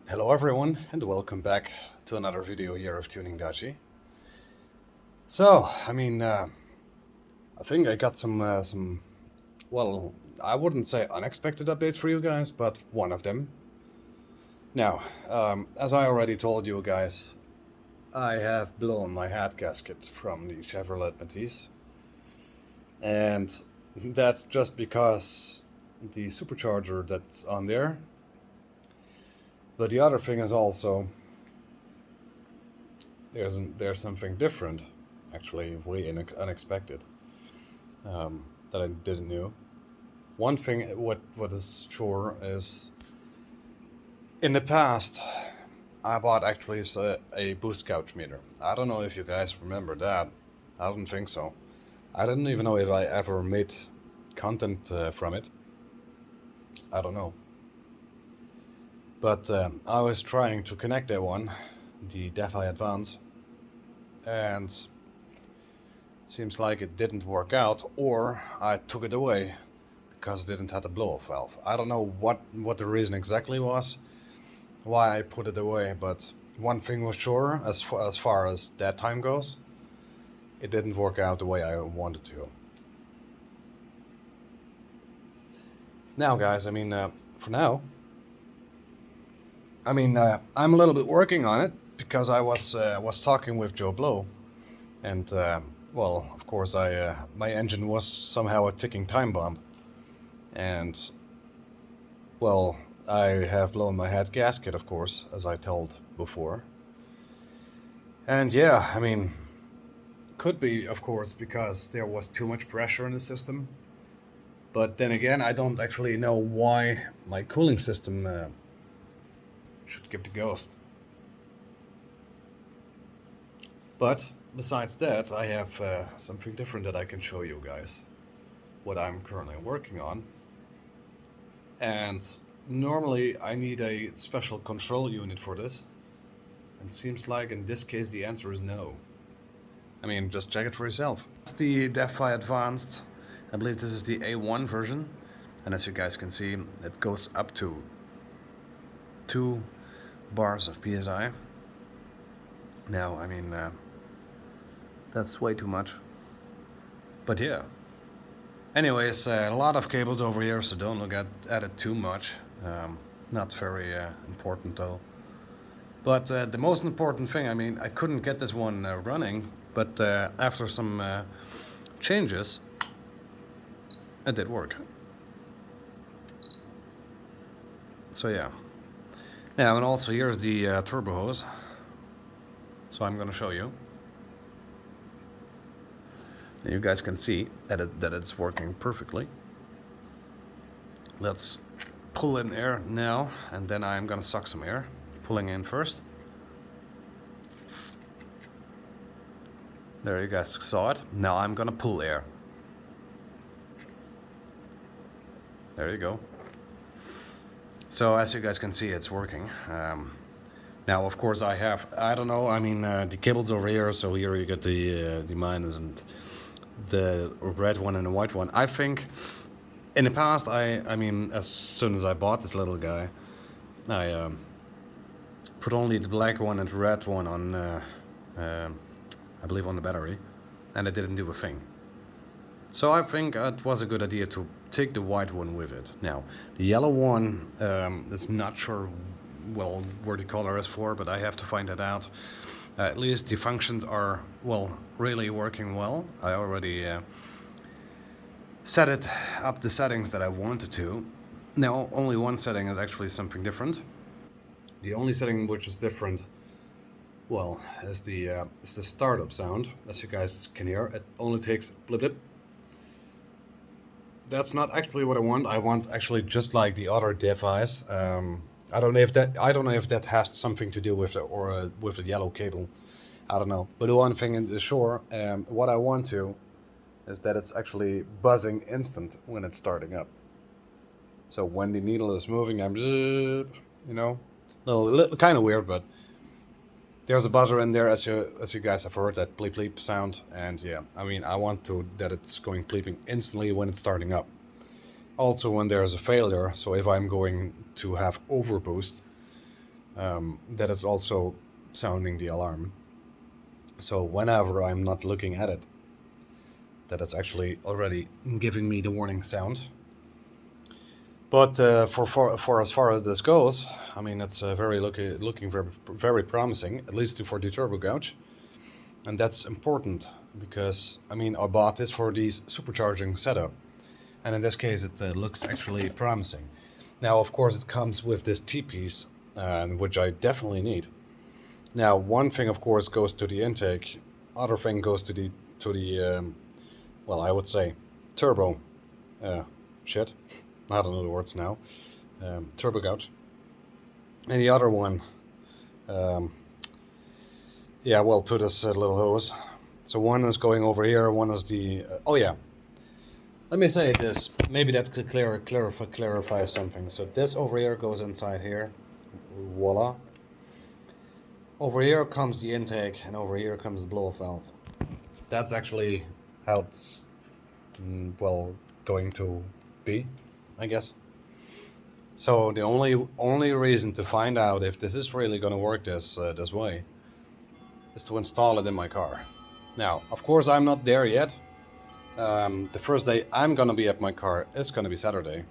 Hello everyone and welcome back to another video here of Tuning Dutchy. So, I think I got some, well, I wouldn't say unexpected updates for you guys, but one of them. Now, as I already told you guys, I have blown my head gasket from the Chevrolet Matisse. And that's just because the supercharger that's on there. But the other thing is also there's something different, actually really unexpected, that I didn't know. One thing what is sure is in the past I bought actually a boost couch meter. I don't know if you guys remember that. I don't think so. I didn't even know if I ever made content from it. I don't know. But I was trying to connect that one, the DeFi Advance, and it seems like it didn't work out, or I took it away because it didn't have a blow-off valve. I don't know what the reason exactly was, why I put it away, but one thing was sure, as far as that time goes, it didn't work out the way I wanted to. Now guys, for now, I'm a little bit working on it because I was talking with Joe Blow, and well, of course, my engine was somehow a ticking time bomb, and well, I have blown my head gasket, of course, as I told before, and yeah, could be, of course, because there was too much pressure in the system, but then again, I don't actually know why my cooling system should give the ghost. But besides that, I have something different that I can show you guys, what I'm currently working on. And normally I need a special control unit for this, and seems like in this case the answer is no. Just check it for yourself. It's the DeFi Advanced. I believe this is the A1 version, and as you guys can see, it goes up to 2 bars of PSI. Now, that's way too much. But yeah. Anyways, a lot of cables over here, so don't look at it too much. Not very important though. But the most important thing, I couldn't get this one running, but after some changes, it did work. So yeah. Now, and also here's the turbo hose. So I'm gonna show you. And you guys can see that it's working perfectly. Let's pull in air now, and then I'm gonna suck some air. Pulling in first. There, you guys saw it. Now I'm gonna pull air. There you go. So as you guys can see, it's working. Now, of course, I don't know, the cables over here, so here you get the minus and the red one and the white one. I think in the past, as soon as I bought this little guy, I put only the black one and the red one on, I believe on the battery, and it didn't do a thing. So I think it was a good idea to take the white one with it. Now, the yellow one is not sure, well, where the color is for, but I have to find that out. At least the functions are, well, really working well. I already set it up the settings that I wanted to. Now, only one setting is actually something different. The only setting which is different, well, is the startup sound. As you guys can hear, it only takes blip blip. That's not actually what I want. I want actually just like the other DeFis. I don't know if that has something to do with with the yellow cable. I don't know. But the one thing is sure, what I want to is that it's actually buzzing instant when it's starting up. So when the needle is moving, I'm just, little kind of weird, but there's a buzzer in there, as you guys have heard, that bleep bleep sound, and yeah, I want that it's going bleeping instantly when it's starting up. Also when there's a failure, so if I'm going to have overboost, that is also sounding the alarm. So whenever I'm not looking at it, that it's actually already giving me the warning sound. But for as far as this goes, I mean, it's looking very promising, at least for the turbo gouge. And that's important because, I mean, I bought this for the supercharging setup. And in this case, it looks actually promising. Now, of course, it comes with this T-piece, which I definitely need. Now, one thing, of course, goes to the intake. Other thing goes to the well, I would say, turbo shit. I don't know the words now. Turbo gouge. And the other one, yeah, well, to this little hose. So one is going over here, one is the... oh yeah, let me say this. Maybe that could clarify something. So this over here goes inside here. Voila. Over here comes the intake, and over here comes the blow-off valve. That's actually how it's, well, going to be, I guess. So the only reason to find out if this is really going to work this way is to install it in my car. Now, of course, I'm not there yet. The first day I'm going to be at my car is going to be Saturday.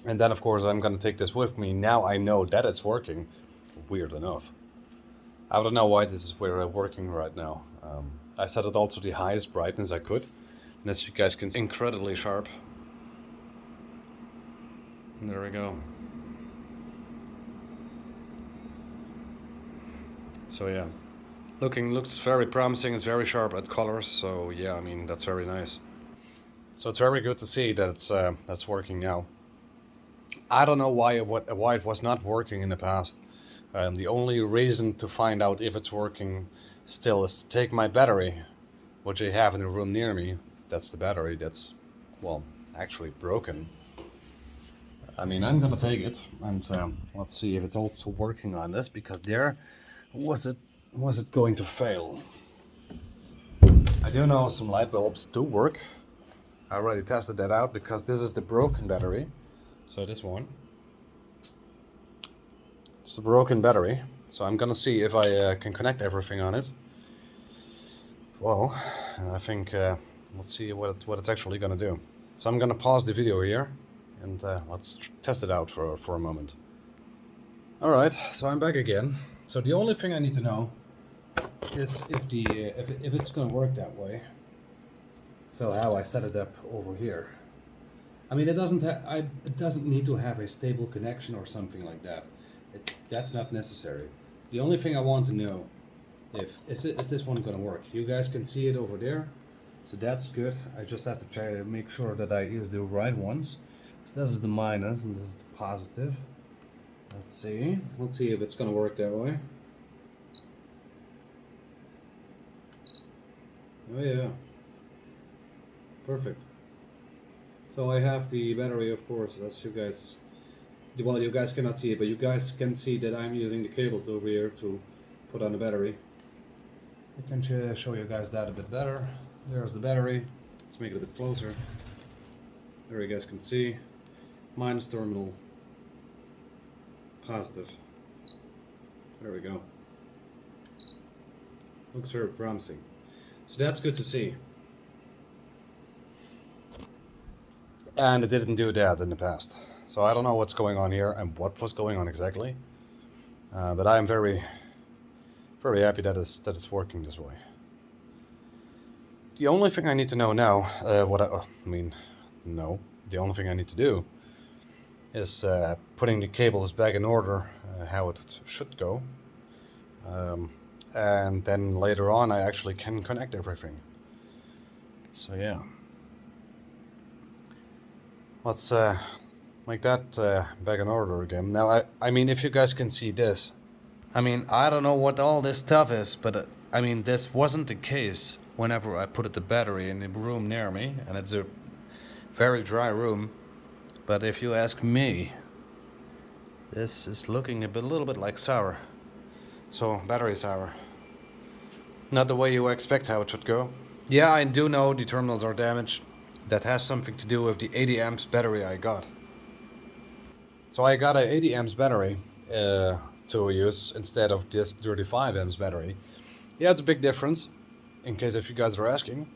And then, of course, I'm going to take this with me. Now I know that it's working. Weird enough. I don't know why this is working right now. I set it all to the highest brightness I could. And as you guys can see, incredibly sharp. And there we go. So yeah, looks very promising. It's very sharp at colors. So yeah, I mean, that's very nice. So it's very good to see that that's working now. I don't know why it was not working in the past. The only reason to find out if it's working still is to take my battery, which I have in a room near me. That's the battery that's, well, actually broken. I mean, I'm gonna take it and let's see if it's also working on this, because there was it going to fail. I do know some light bulbs do work. I already tested that out because this is the broken battery. So this one, it's the broken battery. So I'm gonna see if I can connect everything on it. Well, I think let's see what it's actually gonna do. So I'm gonna pause the video here and let's test it out for a moment. All right, so I'm back again. So the only thing I need to know is if it's gonna work that way. So how I set it up over here. I mean, it doesn't need to have a stable connection or something like that. That's not necessary. The only thing I want to know is this one gonna work. You guys can see it over there, so that's good. I just have to try to make sure that I use the right ones. So this is the minus and this is the positive. Let's see if it's gonna work that way. Oh yeah, perfect. So I have the battery, of course, as you guys, well, you guys cannot see it, but you guys can see that I'm using the cables over here to put on the battery. I can show you guys that a bit better. There's the battery. Let's make it a bit closer. There you guys can see. Minus terminal. Positive. There we go. Looks very promising. So that's good to see. And it didn't do that in the past. So I don't know what's going on here and what was going on exactly. But I am very happy that it's working this way. The only thing I need to know now, the only thing I need to do is putting the cables back in order, how it should go. And then later on I actually can connect everything. So yeah. Let's make that back in order again. Now, I mean, if you guys can see this, I mean, I don't know what all this stuff is, but I mean, this wasn't the case whenever I put the battery in the room near me, and it's a very dry room. But if you ask me, this is looking a little bit like sour. So, battery sour. Not the way you expect how it should go. Yeah, I do know the terminals are damaged. That has something to do with the 80 amps battery I got. So I got a 80 amps battery to use instead of this 35 amps battery. Yeah, it's a big difference, in case if you guys are asking.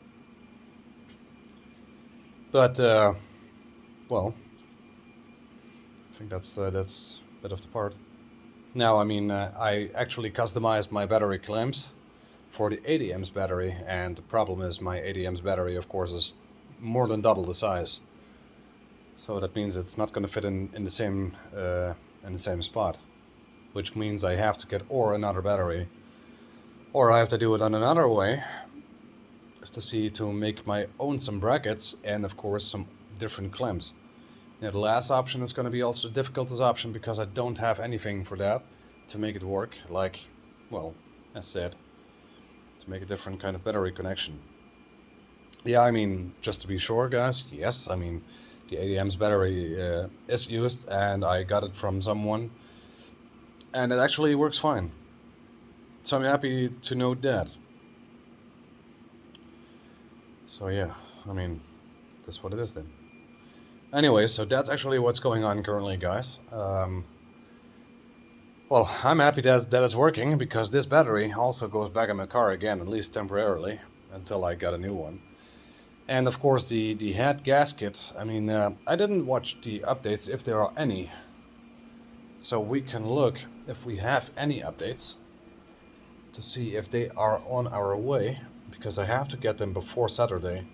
But well, I think that's a bit of the part. Now, I mean, I actually customized my battery clamps for the 80 amps battery, and the problem is my 80 amps battery, of course, is more than double the size. So that means it's not going to fit in the same spot, which means I have to get another battery, or I have to do it on another way, just to see to make my own some brackets and of course some different clamps. Now the last option is going to be also the difficultest option, because I don't have anything for that to make it work, like, well, as said, to make a different kind of battery connection. Yeah, I mean, just to be sure, guys, yes, I mean, the 80 amps battery is used, and I got it from someone, and it actually works fine. So I'm happy to note that. So yeah, I mean, that's what it is then. Anyway, so that's actually what's going on currently, guys. Well, I'm happy that it's working, because this battery also goes back in my car again, at least temporarily, until I got a new one. And of course the head gasket, I mean, I didn't watch the updates, if there are any. So we can look if we have any updates to see if they are on our way, because I have to get them before Saturday.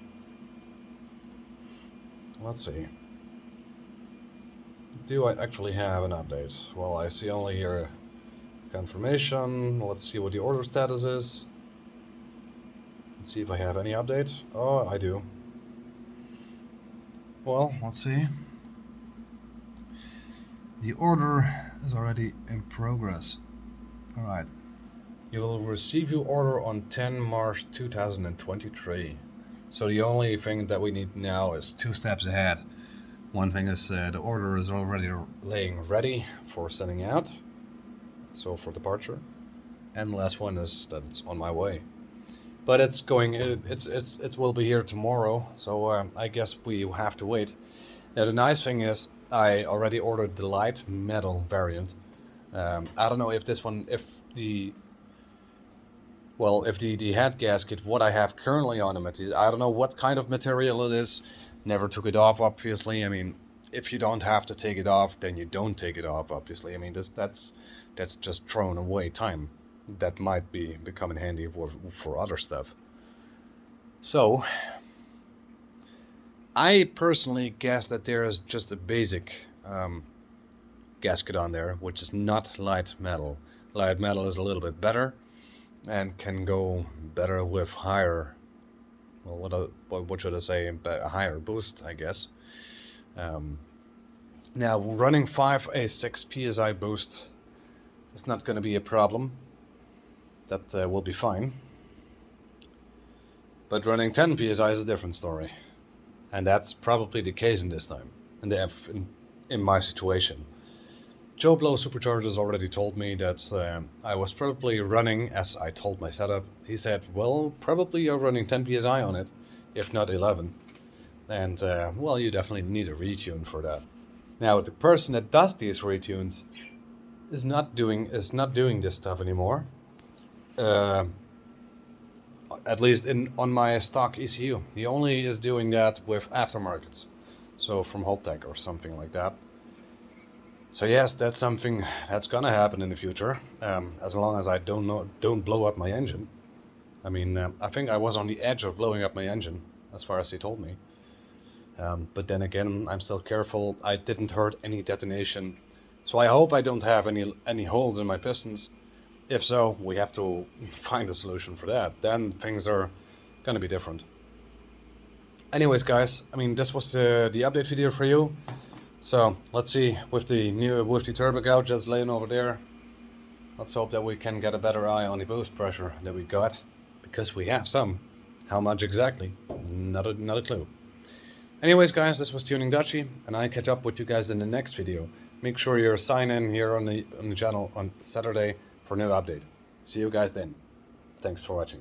Let's see. Do I actually have an update? Well, I see only here confirmation. Let's see what the order status is. Let's see if I have any update. Oh, I do. Well, let's see. The order is already in progress. Alright. You will receive your order on 10 March 2023. So the only thing that we need now is 2 steps ahead. One thing is the order is already laying ready for sending out, so for departure. And the last one is that it's on my way. But it's going, it will be here tomorrow, so I guess we have to wait. Now the nice thing is I already ordered the light metal variant. I don't know if this one, if the head gasket, what I have currently on it is, I don't know what kind of material it is. Never took it off, obviously. I mean, if you don't have to take it off, then you don't take it off, obviously. I mean, that's just thrown away time. That might be becoming handy for other stuff. So, I personally guess that there is just a basic gasket on there, which is not light metal. Light metal is a little bit better, and can go better with higher, well, what should I say, a higher boost, I guess. Now running 6 psi boost is not going to be a problem. That will be fine. But running 10 psi is a different story, and that's probably the case in this time, in my situation. Joe Blow Superchargers already told me that I was probably running, as I told my setup. He said, well, probably you're running 10 psi on it, if not 11. And, well, you definitely need a retune for that. Now, the person that does these retunes is not doing this stuff anymore. At least on my stock ECU. He only is doing that with aftermarkets. So from Holtec or something like that. So yes, that's something that's gonna happen in the future, as long as I don't blow up my engine. I mean, I think I was on the edge of blowing up my engine, as far as he told me. But then again, I'm still careful. I didn't hurt any detonation, so I hope I don't have any holes in my pistons. If so, we have to find a solution for that. Then things are gonna be different. Anyways, guys, I mean, this was the update video for you. So let's see, with the turbo gouge just laying over there, let's hope that we can get a better eye on the boost pressure that we got, because we have some. How much exactly? Not a clue. Anyways, guys, this was Tuning Dutchy, and I catch up with you guys in the next video. Make sure you sign in here on the channel on Saturday for a new update. See you guys then. Thanks for watching.